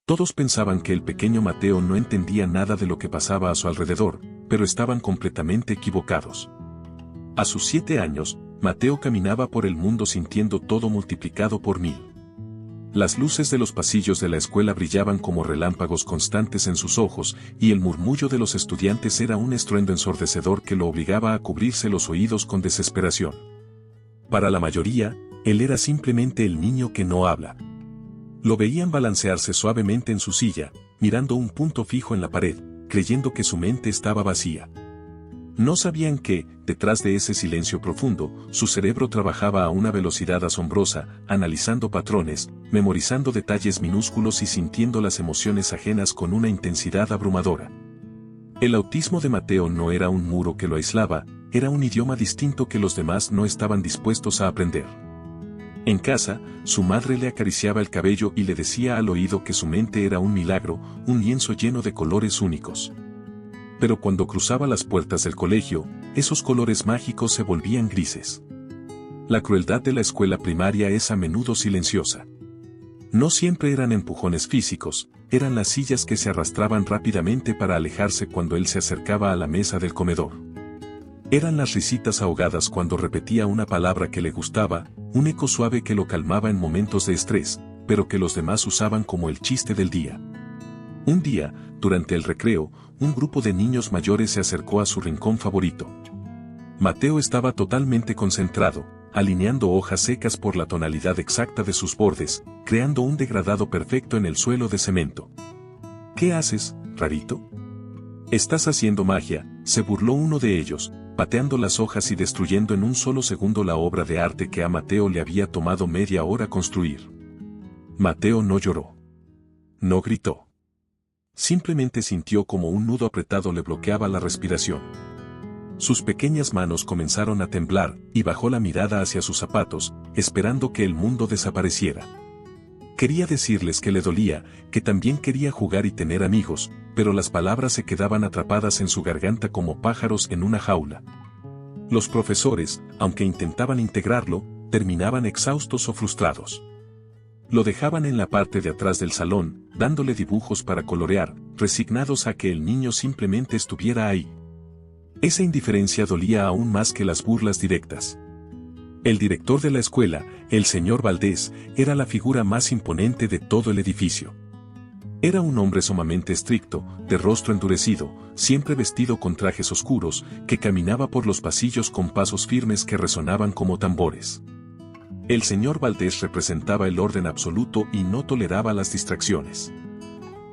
Todos pensaban que el pequeño Mateo no entendía nada de lo que pasaba a su alrededor, pero estaban completamente equivocados. A sus 7 años, Mateo caminaba por el mundo sintiendo todo multiplicado por 1000. Las luces de los pasillos de la escuela brillaban como relámpagos constantes en sus ojos, y el murmullo de los estudiantes era un estruendo ensordecedor que lo obligaba a cubrirse los oídos con desesperación. Para la mayoría, él era simplemente el niño que no habla. Lo veían balancearse suavemente en su silla, mirando un punto fijo en la pared, creyendo que su mente estaba vacía. No sabían que, detrás de ese silencio profundo, su cerebro trabajaba a una velocidad asombrosa, analizando patrones, memorizando detalles minúsculos y sintiendo las emociones ajenas con una intensidad abrumadora. El autismo de Mateo no era un muro que lo aislaba, era un idioma distinto que los demás no estaban dispuestos a aprender. En casa, su madre le acariciaba el cabello y le decía al oído que su mente era un milagro, un lienzo lleno de colores únicos. Pero cuando cruzaba las puertas del colegio, esos colores mágicos se volvían grises. La crueldad de la escuela primaria es a menudo silenciosa. No siempre eran empujones físicos, eran las sillas que se arrastraban rápidamente para alejarse cuando él se acercaba a la mesa del comedor. Eran las risitas ahogadas cuando repetía una palabra que le gustaba, un eco suave que lo calmaba en momentos de estrés, pero que los demás usaban como el chiste del día. Un día, durante el recreo, un grupo de niños mayores se acercó a su rincón favorito. Mateo estaba totalmente concentrado, alineando hojas secas por la tonalidad exacta de sus bordes, creando un degradado perfecto en el suelo de cemento. ¿Qué haces, rarito? Estás haciendo magia, se burló uno de ellos, pateando las hojas y destruyendo en un solo segundo la obra de arte que a Mateo le había tomado media hora construir. Mateo no lloró. No gritó. Simplemente sintió como un nudo apretado le bloqueaba la respiración. Sus pequeñas manos comenzaron a temblar, y bajó la mirada hacia sus zapatos, esperando que el mundo desapareciera. Quería decirles que le dolía, que también quería jugar y tener amigos, pero las palabras se quedaban atrapadas en su garganta como pájaros en una jaula. Los profesores, aunque intentaban integrarlo, terminaban exhaustos o frustrados. Lo dejaban en la parte de atrás del salón, dándole dibujos para colorear, resignados a que el niño simplemente estuviera ahí. Esa indiferencia dolía aún más que las burlas directas. El director de la escuela, el señor Valdés, era la figura más imponente de todo el edificio. Era un hombre sumamente estricto, de rostro endurecido, siempre vestido con trajes oscuros, que caminaba por los pasillos con pasos firmes que resonaban como tambores. El señor Valdés representaba el orden absoluto y no toleraba las distracciones.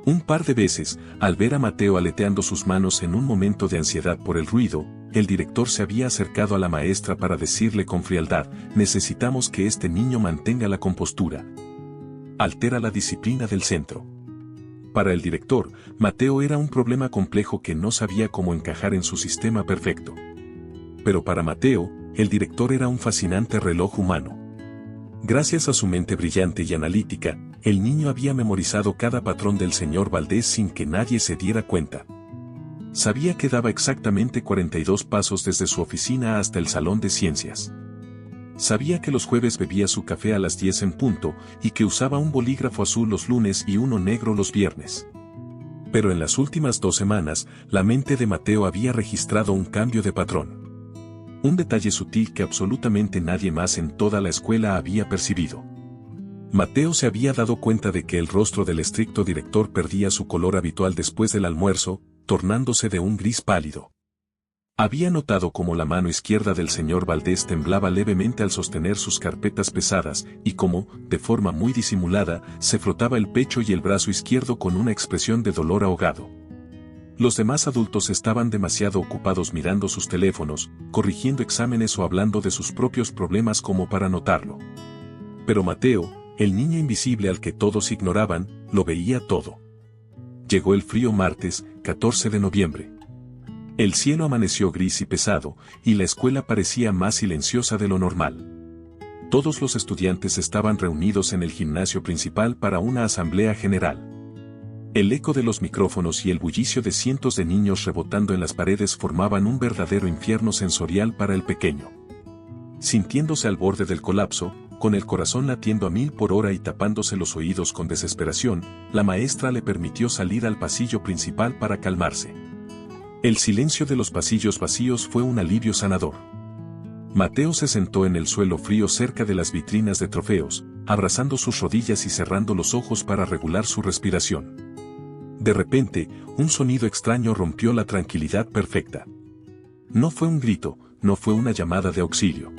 Un par de veces, al ver a Mateo aleteando sus manos en un momento de ansiedad por el ruido, el director se había acercado a la maestra para decirle con frialdad: necesitamos que este niño mantenga la compostura. Altera la disciplina del centro. Para el director, Mateo era un problema complejo que no sabía cómo encajar en su sistema perfecto. Pero para Mateo, el director era un fascinante reloj humano. Gracias a su mente brillante y analítica, el niño había memorizado cada patrón del señor Valdés sin que nadie se diera cuenta. Sabía que daba exactamente 42 pasos desde su oficina hasta el salón de ciencias. Sabía que los jueves bebía su café a las 10 en punto y que usaba un bolígrafo azul los lunes y uno negro los viernes. Pero en las últimas 2 semanas, la mente de Mateo había registrado un cambio de patrón. Un detalle sutil que absolutamente nadie más en toda la escuela había percibido. Mateo se había dado cuenta de que el rostro del estricto director perdía su color habitual después del almuerzo, tornándose de un gris pálido. Había notado cómo la mano izquierda del señor Valdés temblaba levemente al sostener sus carpetas pesadas, y cómo, de forma muy disimulada, se frotaba el pecho y el brazo izquierdo con una expresión de dolor ahogado. Los demás adultos estaban demasiado ocupados mirando sus teléfonos, corrigiendo exámenes o hablando de sus propios problemas como para notarlo. Pero Mateo, el niño invisible al que todos ignoraban, lo veía todo. Llegó el frío martes, 14 de noviembre. El cielo amaneció gris y pesado, y la escuela parecía más silenciosa de lo normal. Todos los estudiantes estaban reunidos en el gimnasio principal para una asamblea general. El eco de los micrófonos y el bullicio de cientos de niños rebotando en las paredes formaban un verdadero infierno sensorial para el pequeño. Sintiéndose al borde del colapso, Con el corazón latiendo a 1000 por hora y tapándose los oídos con desesperación, la maestra le permitió salir al pasillo principal para calmarse. El silencio de los pasillos vacíos fue un alivio sanador. Mateo se sentó en el suelo frío cerca de las vitrinas de trofeos, abrazando sus rodillas y cerrando los ojos para regular su respiración. De repente, un sonido extraño rompió la tranquilidad perfecta. No fue un grito, no fue una llamada de auxilio.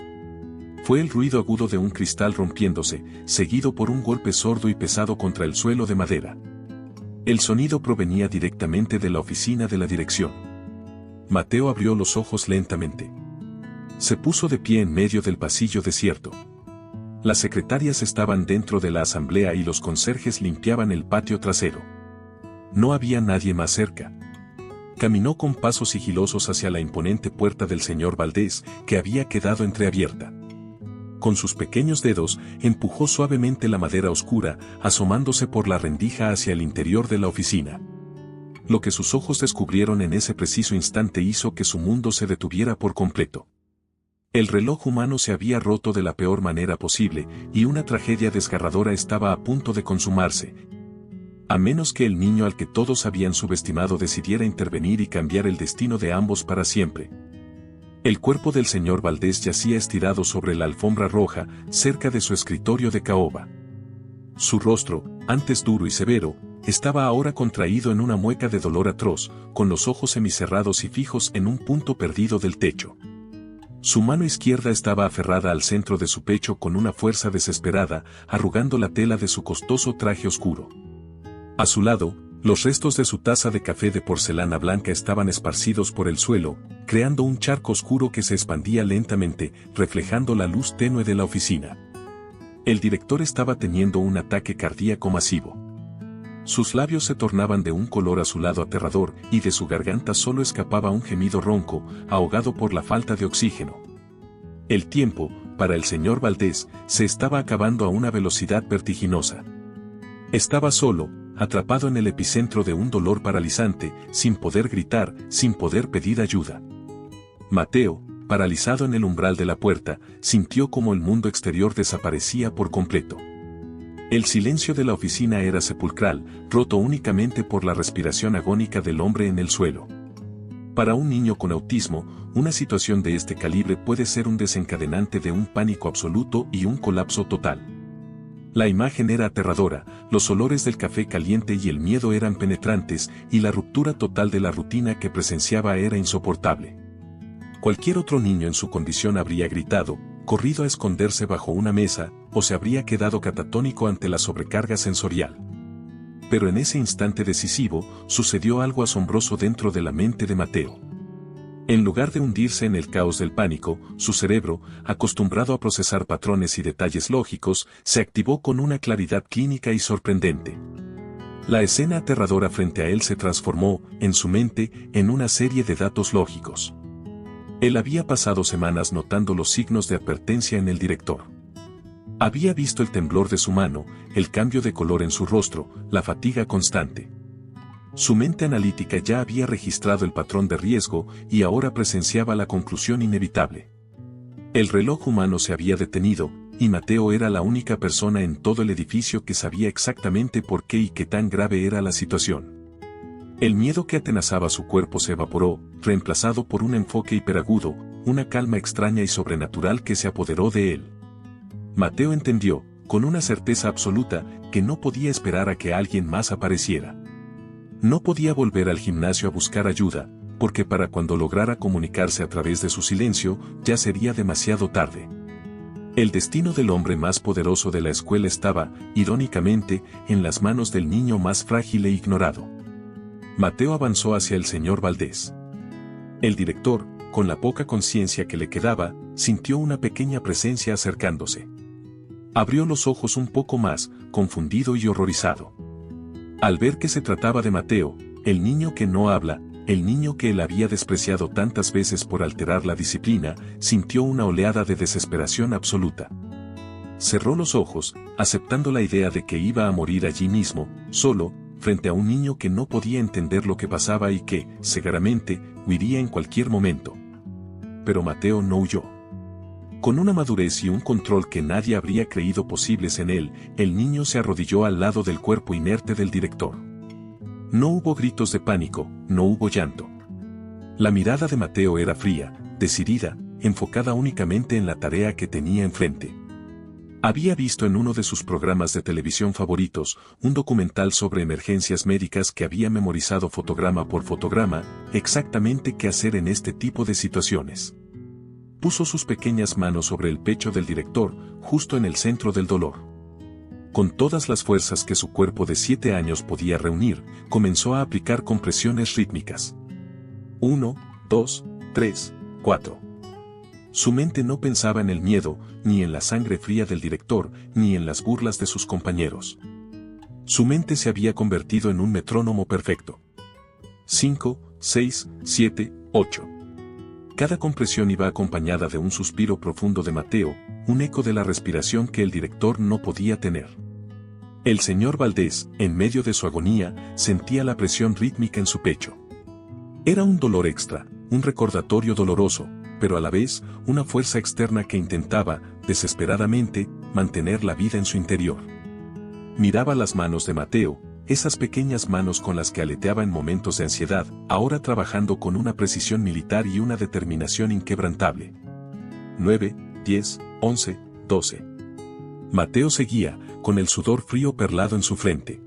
Fue el ruido agudo de un cristal rompiéndose, seguido por un golpe sordo y pesado contra el suelo de madera. El sonido provenía directamente de la oficina de la dirección. Mateo abrió los ojos lentamente. Se puso de pie en medio del pasillo desierto. Las secretarias estaban dentro de la asamblea y los conserjes limpiaban el patio trasero. No había nadie más cerca. Caminó con pasos sigilosos hacia la imponente puerta del señor Valdés, que había quedado entreabierta. Con sus pequeños dedos, empujó suavemente la madera oscura, asomándose por la rendija hacia el interior de la oficina. Lo que sus ojos descubrieron en ese preciso instante hizo que su mundo se detuviera por completo. El reloj humano se había roto de la peor manera posible, y una tragedia desgarradora estaba a punto de consumarse. A menos que el niño al que todos habían subestimado decidiera intervenir y cambiar el destino de ambos para siempre. El cuerpo del señor Valdés yacía estirado sobre la alfombra roja, cerca de su escritorio de caoba. Su rostro, antes duro y severo, estaba ahora contraído en una mueca de dolor atroz, con los ojos semicerrados y fijos en un punto perdido del techo. Su mano izquierda estaba aferrada al centro de su pecho con una fuerza desesperada, arrugando la tela de su costoso traje oscuro. A su lado, los restos de su taza de café de porcelana blanca estaban esparcidos por el suelo, creando un charco oscuro que se expandía lentamente, reflejando la luz tenue de la oficina. El director estaba teniendo un ataque cardíaco masivo. Sus labios se tornaban de un color azulado aterrador y de su garganta solo escapaba un gemido ronco, ahogado por la falta de oxígeno. El tiempo, para el señor Valdés, se estaba acabando a una velocidad vertiginosa. Estaba solo, atrapado en el epicentro de un dolor paralizante, sin poder gritar, sin poder pedir ayuda. Mateo, paralizado en el umbral de la puerta, sintió como el mundo exterior desaparecía por completo. El silencio de la oficina era sepulcral, roto únicamente por la respiración agónica del hombre en el suelo. Para un niño con autismo, una situación de este calibre puede ser un desencadenante de un pánico absoluto y un colapso total. La imagen era aterradora, los olores del café caliente y el miedo eran penetrantes, y la ruptura total de la rutina que presenciaba era insoportable. Cualquier otro niño en su condición habría gritado, corrido a esconderse bajo una mesa, o se habría quedado catatónico ante la sobrecarga sensorial. Pero en ese instante decisivo, sucedió algo asombroso dentro de la mente de Mateo. En lugar de hundirse en el caos del pánico, su cerebro, acostumbrado a procesar patrones y detalles lógicos, se activó con una claridad clínica y sorprendente. La escena aterradora frente a él se transformó, en su mente, en una serie de datos lógicos. Él había pasado semanas notando los signos de advertencia en el director. Había visto el temblor de su mano, el cambio de color en su rostro, la fatiga constante. Su mente analítica ya había registrado el patrón de riesgo y ahora presenciaba la conclusión inevitable. El reloj humano se había detenido, y Mateo era la única persona en todo el edificio que sabía exactamente por qué y qué tan grave era la situación. El miedo que atenazaba su cuerpo se evaporó, reemplazado por un enfoque hiperagudo, una calma extraña y sobrenatural que se apoderó de él. Mateo entendió, con una certeza absoluta, que no podía esperar a que alguien más apareciera. No podía volver al gimnasio a buscar ayuda, porque para cuando lograra comunicarse a través de su silencio, ya sería demasiado tarde. El destino del hombre más poderoso de la escuela estaba, irónicamente, en las manos del niño más frágil e ignorado. Mateo avanzó hacia el señor Valdés. El director, con la poca conciencia que le quedaba, sintió una pequeña presencia acercándose. Abrió los ojos un poco más, confundido y horrorizado. Al ver que se trataba de Mateo, el niño que no habla, el niño que él había despreciado tantas veces por alterar la disciplina, sintió una oleada de desesperación absoluta. Cerró los ojos, aceptando la idea de que iba a morir allí mismo, solo, frente a un niño que no podía entender lo que pasaba y que, seguramente, huiría en cualquier momento. Pero Mateo no huyó. Con una madurez y un control que nadie habría creído posibles en él, el niño se arrodilló al lado del cuerpo inerte del director. No hubo gritos de pánico, no hubo llanto. La mirada de Mateo era fría, decidida, enfocada únicamente en la tarea que tenía enfrente. Había visto en uno de sus programas de televisión favoritos, un documental sobre emergencias médicas que había memorizado fotograma por fotograma, exactamente qué hacer en este tipo de situaciones. Puso sus pequeñas manos sobre el pecho del director, justo en el centro del dolor. Con todas las fuerzas que su cuerpo de 7 años podía reunir, comenzó a aplicar compresiones rítmicas. 1, 2, 3, 4. Su mente no pensaba en el miedo, ni en la sangre fría del director, ni en las burlas de sus compañeros. Su mente se había convertido en un metrónomo perfecto. 5, 6, 7, 8. Cada compresión iba acompañada de un suspiro profundo de Mateo, un eco de la respiración que el director no podía tener. El señor Valdés, en medio de su agonía, sentía la presión rítmica en su pecho. Era un dolor extra, un recordatorio doloroso, pero a la vez, una fuerza externa que intentaba, desesperadamente, mantener la vida en su interior. Miraba las manos de Mateo, esas pequeñas manos con las que aleteaba en momentos de ansiedad, ahora trabajando con una precisión militar y una determinación inquebrantable. 9, 10, 11, 12. Mateo seguía, con el sudor frío perlado en su frente.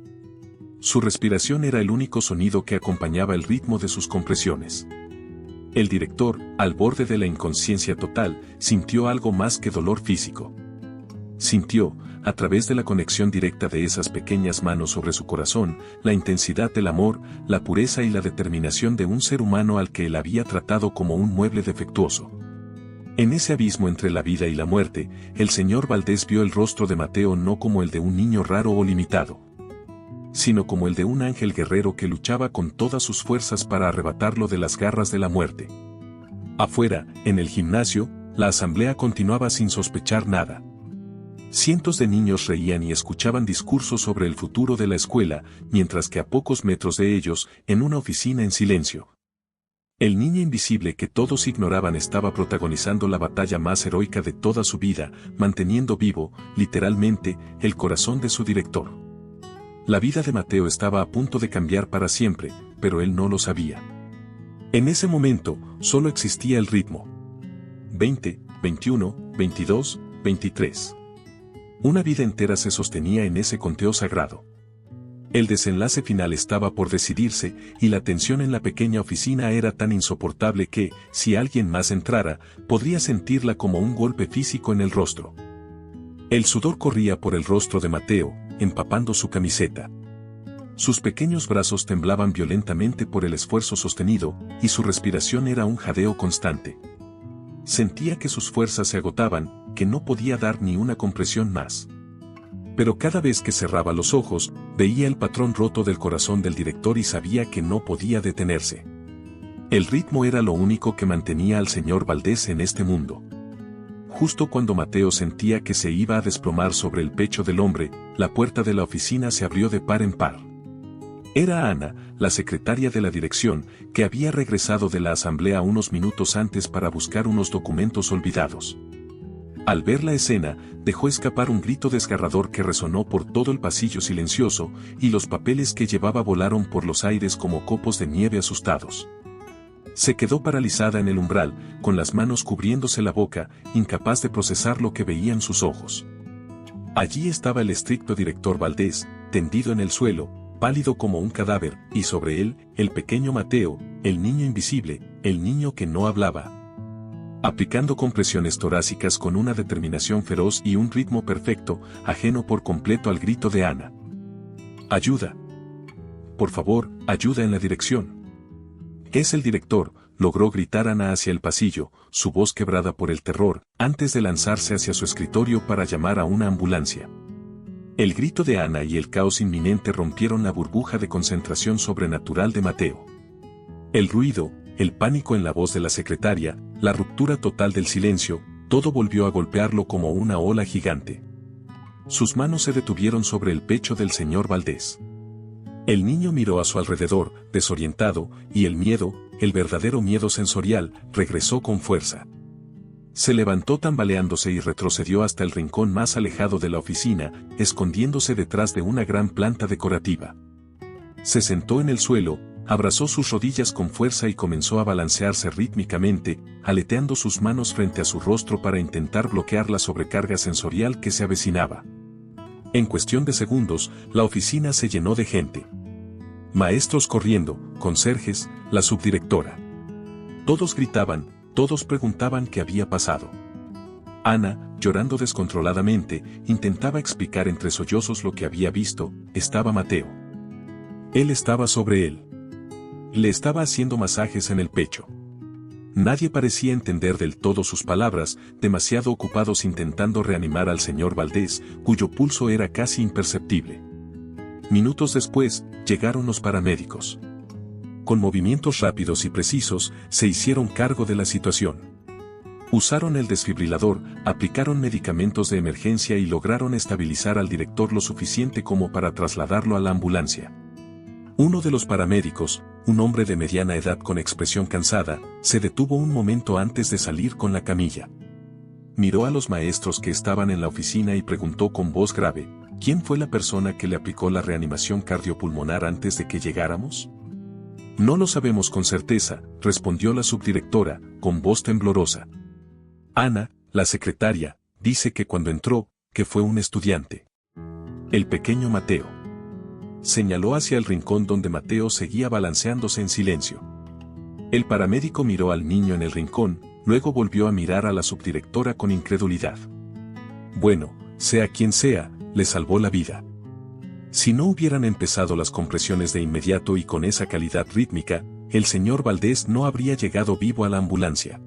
Su respiración era el único sonido que acompañaba el ritmo de sus compresiones. El director, al borde de la inconsciencia total, sintió algo más que dolor físico. Sintió, a través de la conexión directa de esas pequeñas manos sobre su corazón, la intensidad del amor, la pureza y la determinación de un ser humano al que él había tratado como un mueble defectuoso. En ese abismo entre la vida y la muerte, el señor Valdés vio el rostro de Mateo no como el de un niño raro o limitado, sino como el de un ángel guerrero que luchaba con todas sus fuerzas para arrebatarlo de las garras de la muerte. Afuera, en el gimnasio, la asamblea continuaba sin sospechar nada. Cientos de niños reían y escuchaban discursos sobre el futuro de la escuela, mientras que a pocos metros de ellos, en una oficina en silencio, el niño invisible que todos ignoraban estaba protagonizando la batalla más heroica de toda su vida, manteniendo vivo, literalmente, el corazón de su director. La vida de Mateo estaba a punto de cambiar para siempre, pero él no lo sabía. En ese momento, solo existía el ritmo. 20, 21, 22, 23. Una vida entera se sostenía en ese conteo sagrado. El desenlace final estaba por decidirse, y la tensión en la pequeña oficina era tan insoportable que, si alguien más entrara, podría sentirla como un golpe físico en el rostro. El sudor corría por el rostro de Mateo, empapando su camiseta. Sus pequeños brazos temblaban violentamente por el esfuerzo sostenido, y su respiración era un jadeo constante. Sentía que sus fuerzas se agotaban, que no podía dar ni una compresión más. Pero cada vez que cerraba los ojos, veía el patrón roto del corazón del director y sabía que no podía detenerse. El ritmo era lo único que mantenía al señor Valdés en este mundo. Justo cuando Mateo sentía que se iba a desplomar sobre el pecho del hombre, la puerta de la oficina se abrió de par en par. Era Ana, la secretaria de la dirección, que había regresado de la asamblea unos minutos antes para buscar unos documentos olvidados. Al ver la escena, dejó escapar un grito desgarrador que resonó por todo el pasillo silencioso, y los papeles que llevaba volaron por los aires como copos de nieve asustados. Se quedó paralizada en el umbral, con las manos cubriéndose la boca, incapaz de procesar lo que veían sus ojos. Allí estaba el estricto director Valdés, tendido en el suelo, pálido como un cadáver, y sobre él, el pequeño Mateo, el niño invisible, el niño que no hablaba, aplicando compresiones torácicas con una determinación feroz y un ritmo perfecto, ajeno por completo al grito de Ana. ¡Ayuda! Por favor, ayuda en la dirección. Es el director, logró gritar Ana hacia el pasillo, su voz quebrada por el terror, antes de lanzarse hacia su escritorio para llamar a una ambulancia. El grito de Ana y el caos inminente rompieron la burbuja de concentración sobrenatural de Mateo. El ruido, el pánico en la voz de la secretaria, la ruptura total del silencio, todo volvió a golpearlo como una ola gigante. Sus manos se detuvieron sobre el pecho del señor Valdés. El niño miró a su alrededor, desorientado, y el miedo, el verdadero miedo sensorial, regresó con fuerza. Se levantó tambaleándose y retrocedió hasta el rincón más alejado de la oficina, escondiéndose detrás de una gran planta decorativa. Se sentó en el suelo, abrazó sus rodillas con fuerza y comenzó a balancearse rítmicamente, aleteando sus manos frente a su rostro para intentar bloquear la sobrecarga sensorial que se avecinaba. En cuestión de segundos, la oficina se llenó de gente. Maestros corriendo, conserjes, la subdirectora. Todos gritaban, todos preguntaban qué había pasado. Ana, llorando descontroladamente, intentaba explicar entre sollozos lo que había visto. Estaba Mateo. Él estaba sobre él. Le estaba haciendo masajes en el pecho. Nadie parecía entender del todo sus palabras, demasiado ocupados intentando reanimar al señor Valdés, cuyo pulso era casi imperceptible. Minutos después, llegaron los paramédicos. Con movimientos rápidos y precisos, se hicieron cargo de la situación. Usaron el desfibrilador, aplicaron medicamentos de emergencia y lograron estabilizar al director lo suficiente como para trasladarlo a la ambulancia. Uno de los paramédicos, un hombre de mediana edad con expresión cansada, se detuvo un momento antes de salir con la camilla. Miró a los maestros que estaban en la oficina y preguntó con voz grave, ¿quién fue la persona que le aplicó la reanimación cardiopulmonar antes de que llegáramos? No lo sabemos con certeza, respondió la subdirectora, con voz temblorosa. Ana, la secretaria, dice que cuando entró, que fue un estudiante. El pequeño Mateo. Señaló hacia el rincón donde Mateo seguía balanceándose en silencio. El paramédico miró al niño en el rincón, luego volvió a mirar a la subdirectora con incredulidad. Bueno, sea quien sea, le salvó la vida. Si no hubieran empezado las compresiones de inmediato y con esa calidad rítmica, el señor Valdés no habría llegado vivo a la ambulancia.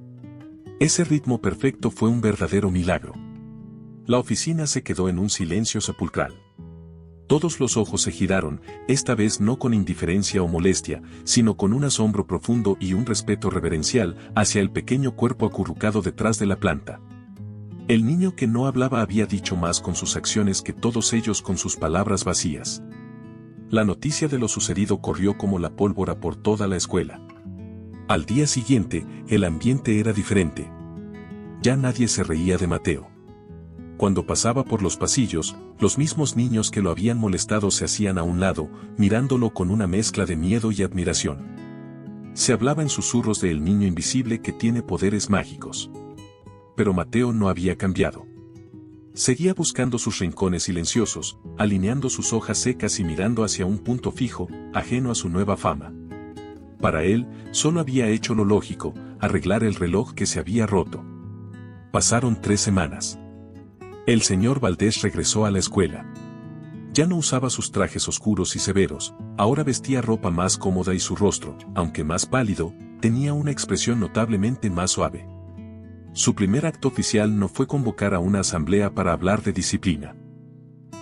Ese ritmo perfecto fue un verdadero milagro. La oficina se quedó en un silencio sepulcral. Todos los ojos se giraron, esta vez no con indiferencia o molestia, sino con un asombro profundo y un respeto reverencial hacia el pequeño cuerpo acurrucado detrás de la planta. El niño que no hablaba había dicho más con sus acciones que todos ellos con sus palabras vacías. La noticia de lo sucedido corrió como la pólvora por toda la escuela. Al día siguiente, el ambiente era diferente. Ya nadie se reía de Mateo. Cuando pasaba por los pasillos, los mismos niños que lo habían molestado se hacían a un lado, mirándolo con una mezcla de miedo y admiración. Se hablaba en susurros del niño invisible que tiene poderes mágicos. Pero Mateo no había cambiado. Seguía buscando sus rincones silenciosos, alineando sus hojas secas y mirando hacia un punto fijo, ajeno a su nueva fama. Para él, solo había hecho lo lógico, arreglar el reloj que se había roto. Pasaron 3 semanas. El señor Valdés regresó a la escuela. Ya no usaba sus trajes oscuros y severos, ahora vestía ropa más cómoda y su rostro, aunque más pálido, tenía una expresión notablemente más suave. Su primer acto oficial no fue convocar a una asamblea para hablar de disciplina.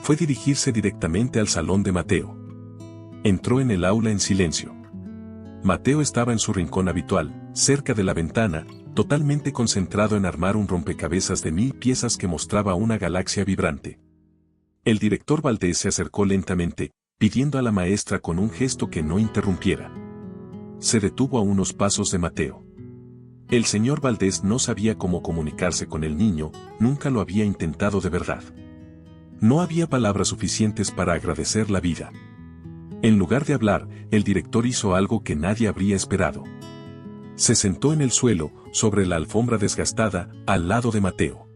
Fue dirigirse directamente al salón de Mateo. Entró en el aula en silencio. Mateo estaba en su rincón habitual, cerca de la ventana, totalmente concentrado en armar un rompecabezas de 1000 piezas que mostraba una galaxia vibrante. El director Valdés se acercó lentamente, pidiendo a la maestra con un gesto que no interrumpiera. Se detuvo a unos pasos de Mateo. El señor Valdés no sabía cómo comunicarse con el niño, nunca lo había intentado de verdad. No había palabras suficientes para agradecer la vida. En lugar de hablar, el director hizo algo que nadie habría esperado. Se sentó en el suelo, sobre la alfombra desgastada, al lado de Mateo.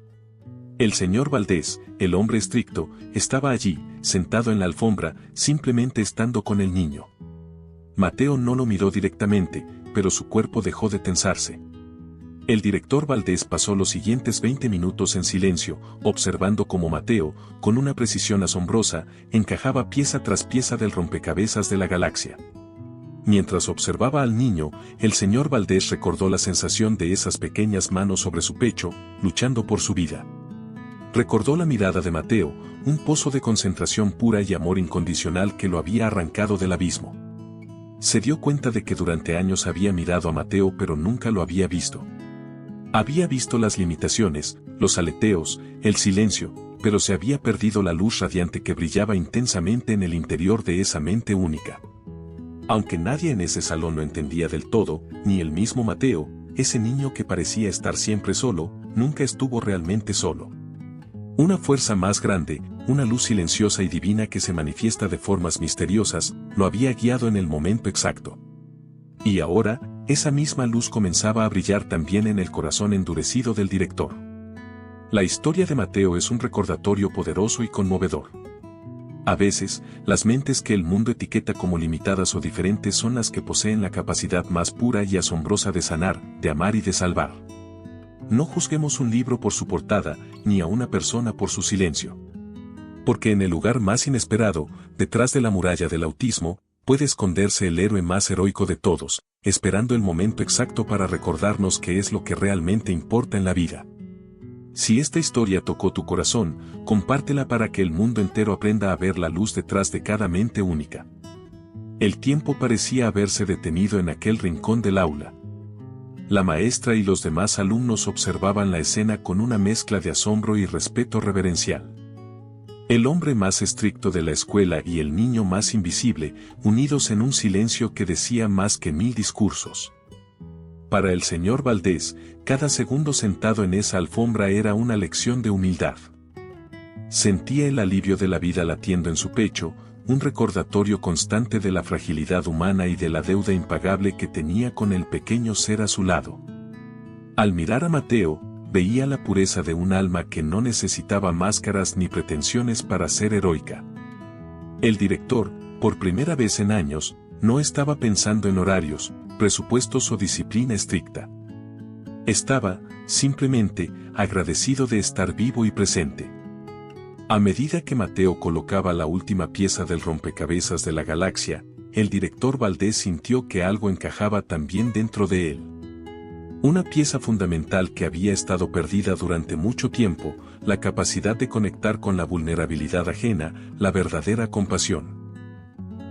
El señor Valdés, el hombre estricto, estaba allí, sentado en la alfombra, simplemente estando con el niño. Mateo no lo miró directamente, pero su cuerpo dejó de tensarse. El director Valdés pasó los siguientes 20 minutos en silencio, observando cómo Mateo, con una precisión asombrosa, encajaba pieza tras pieza del rompecabezas de la galaxia. Mientras observaba al niño, el señor Valdés recordó la sensación de esas pequeñas manos sobre su pecho, luchando por su vida. Recordó la mirada de Mateo, un pozo de concentración pura y amor incondicional que lo había arrancado del abismo. Se dio cuenta de que durante años había mirado a Mateo pero nunca lo había visto. Había visto las limitaciones, los aleteos, el silencio, pero se había perdido la luz radiante que brillaba intensamente en el interior de esa mente única. Aunque nadie en ese salón lo entendía del todo, ni el mismo Mateo, ese niño que parecía estar siempre solo, nunca estuvo realmente solo. Una fuerza más grande, una luz silenciosa y divina que se manifiesta de formas misteriosas, lo había guiado en el momento exacto. Y ahora, esa misma luz comenzaba a brillar también en el corazón endurecido del director. La historia de Mateo es un recordatorio poderoso y conmovedor. A veces, las mentes que el mundo etiqueta como limitadas o diferentes son las que poseen la capacidad más pura y asombrosa de sanar, de amar y de salvar. No juzguemos un libro por su portada, ni a una persona por su silencio. Porque en el lugar más inesperado, detrás de la muralla del autismo, puede esconderse el héroe más heroico de todos, esperando el momento exacto para recordarnos qué es lo que realmente importa en la vida. Si esta historia tocó tu corazón, compártela para que el mundo entero aprenda a ver la luz detrás de cada mente única. El tiempo parecía haberse detenido en aquel rincón del aula. La maestra y los demás alumnos observaban la escena con una mezcla de asombro y respeto reverencial. El hombre más estricto de la escuela y el niño más invisible, unidos en un silencio que decía más que 1000 discursos. Para el señor Valdés, cada segundo sentado en esa alfombra era una lección de humildad. Sentía el alivio de la vida latiendo en su pecho, un recordatorio constante de la fragilidad humana y de la deuda impagable que tenía con el pequeño ser a su lado. Al mirar a Mateo, veía la pureza de un alma que no necesitaba máscaras ni pretensiones para ser heroica. El director, por primera vez en años, no estaba pensando en horarios, presupuestos o disciplina estricta. Estaba, simplemente, agradecido de estar vivo y presente. A medida que Mateo colocaba la última pieza del rompecabezas de la galaxia, el director Valdés sintió que algo encajaba también dentro de él. Una pieza fundamental que había estado perdida durante mucho tiempo, la capacidad de conectar con la vulnerabilidad ajena, la verdadera compasión.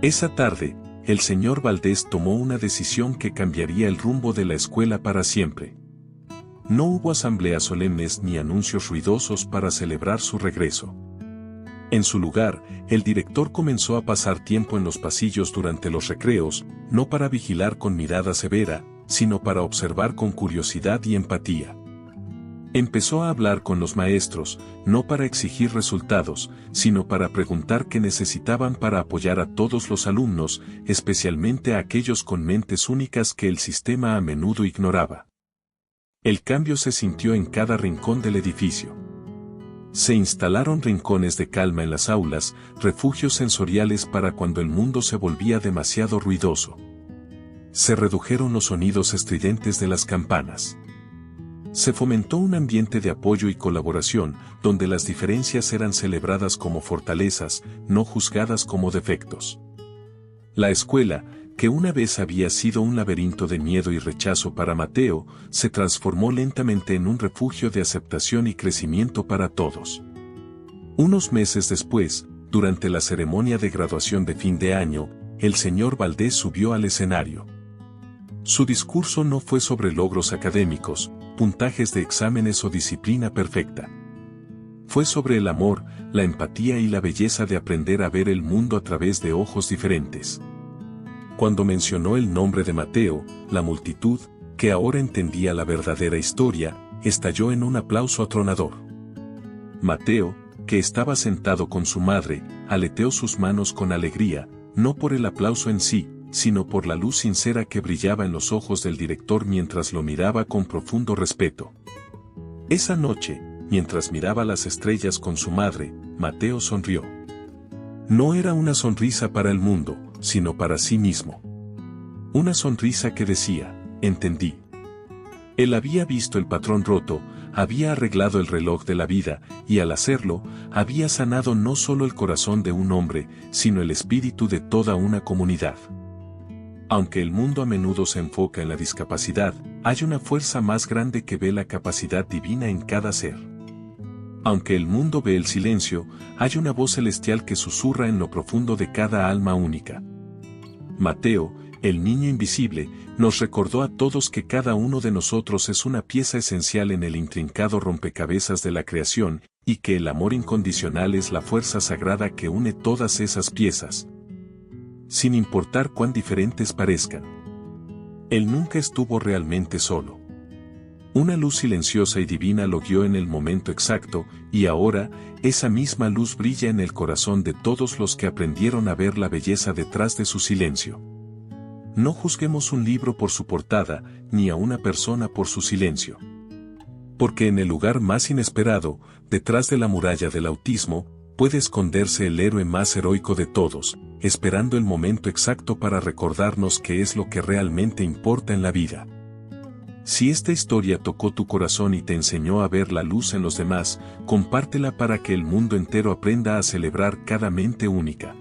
Esa tarde, el señor Valdés tomó una decisión que cambiaría el rumbo de la escuela para siempre. No hubo asambleas solemnes ni anuncios ruidosos para celebrar su regreso. En su lugar, el director comenzó a pasar tiempo en los pasillos durante los recreos, no para vigilar con mirada severa, sino para observar con curiosidad y empatía. Empezó a hablar con los maestros, no para exigir resultados, sino para preguntar qué necesitaban para apoyar a todos los alumnos, especialmente a aquellos con mentes únicas que el sistema a menudo ignoraba. El cambio se sintió en cada rincón del edificio. Se instalaron rincones de calma en las aulas, refugios sensoriales para cuando el mundo se volvía demasiado ruidoso. Se redujeron los sonidos estridentes de las campanas. Se fomentó un ambiente de apoyo y colaboración, donde las diferencias eran celebradas como fortalezas, no juzgadas como defectos. La escuela, que una vez había sido un laberinto de miedo y rechazo para Mateo, se transformó lentamente en un refugio de aceptación y crecimiento para todos. Unos meses después, durante la ceremonia de graduación de fin de año, el señor Valdés subió al escenario. Su discurso no fue sobre logros académicos, puntajes de exámenes o disciplina perfecta. Fue sobre el amor, la empatía y la belleza de aprender a ver el mundo a través de ojos diferentes. Cuando mencionó el nombre de Mateo, la multitud, que ahora entendía la verdadera historia, estalló en un aplauso atronador. Mateo, que estaba sentado con su madre, aleteó sus manos con alegría, no por el aplauso en sí, sino por la luz sincera que brillaba en los ojos del director mientras lo miraba con profundo respeto. Esa noche, mientras miraba las estrellas con su madre, Mateo sonrió. No era una sonrisa para el mundo, sino para sí mismo. Una sonrisa que decía, entendí. Él había visto el patrón roto, había arreglado el reloj de la vida, y al hacerlo, había sanado no solo el corazón de un hombre, sino el espíritu de toda una comunidad. Aunque el mundo a menudo se enfoca en la discapacidad, hay una fuerza más grande que ve la capacidad divina en cada ser. Aunque el mundo ve el silencio, hay una voz celestial que susurra en lo profundo de cada alma única. Mateo, el niño invisible, nos recordó a todos que cada uno de nosotros es una pieza esencial en el intrincado rompecabezas de la creación, y que el amor incondicional es la fuerza sagrada que une todas esas piezas, sin importar cuán diferentes parezcan. Él nunca estuvo realmente solo. Una luz silenciosa y divina lo guió en el momento exacto, y ahora, esa misma luz brilla en el corazón de todos los que aprendieron a ver la belleza detrás de su silencio. No juzguemos un libro por su portada, ni a una persona por su silencio. Porque en el lugar más inesperado, detrás de la muralla del autismo, puede esconderse el héroe más heroico de todos, esperando el momento exacto para recordarnos qué es lo que realmente importa en la vida. Si esta historia tocó tu corazón y te enseñó a ver la luz en los demás, compártela para que el mundo entero aprenda a celebrar cada mente única.